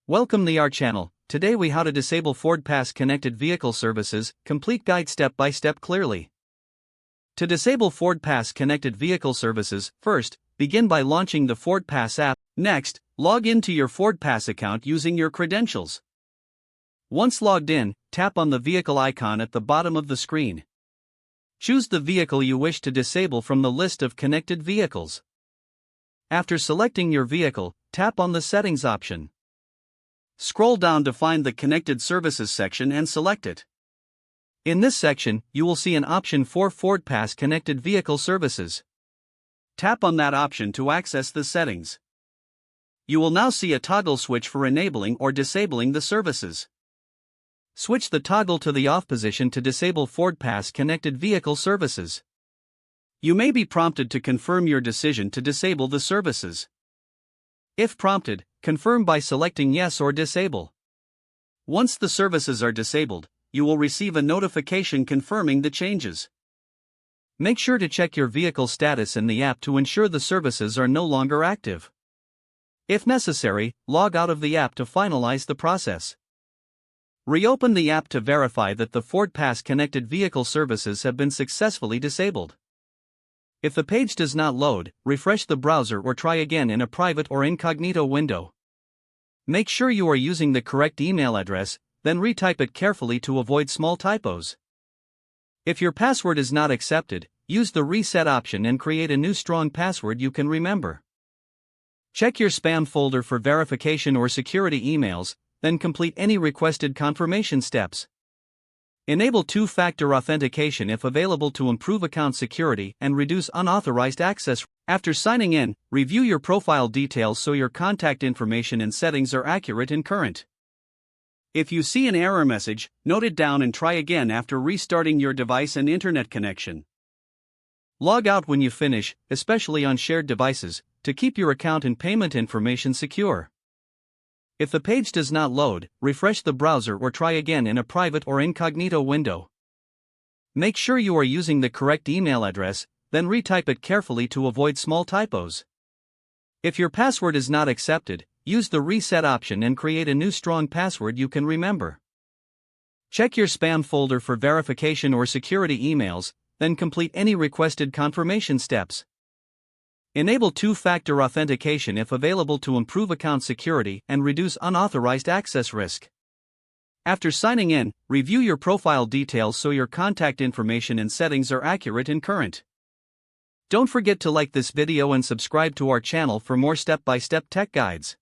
Welcome to our channel. Today we how to disable FordPass connected vehicle services, complete guide step by step clearly. To disable FordPass connected vehicle services, first, begin by launching the FordPass app. Next, log into your FordPass account using your credentials. Once logged in, tap on the vehicle icon at the bottom of the screen. Choose the vehicle you wish to disable from the list of connected vehicles. After selecting your vehicle, tap on the Settings option. Scroll down to find the Connected Services section and select it. In this section, you will see an option for FordPass Connected Vehicle Services. Tap on that option to access the settings. You will now see a toggle switch for enabling or disabling the services. Switch the toggle to the off position to disable FordPass Connected Vehicle Services. You may be prompted to confirm your decision to disable the services. If prompted, confirm by selecting Yes or Disable. Once the services are disabled, you will receive a notification confirming the changes. Make sure to check your vehicle status in the app to ensure the services are no longer active. If necessary, log out of the app to finalize the process. Reopen the app to verify that the FordPass connected vehicle services have been successfully disabled. If the page does not load, refresh the browser or try again in a private or incognito window. Make sure you are using the correct email address, then retype it carefully to avoid small typos. If your password is not accepted, use the reset option and create a new strong password you can remember. Check your spam folder for verification or security emails, then complete any requested confirmation steps. Enable two-factor authentication if available to improve account security and reduce unauthorized access. After signing in, review your profile details so your contact information and settings are accurate and current. If you see an error message, note it down and try again after restarting your device and internet connection. Log out when you finish, especially on shared devices, to keep your account and payment information secure. If the page does not load, refresh the browser or try again in a private or incognito window. Make sure you are using the correct email address, then retype it carefully to avoid small typos. If your password is not accepted, use the reset option and create a new strong password you can remember. Check your spam folder for verification or security emails, then complete any requested confirmation steps. Enable two-factor authentication if available to improve account security and reduce unauthorized access risk. After signing in, review your profile details so your contact information and settings are accurate and current. Don't forget to like this video and subscribe to our channel for more step-by-step tech guides.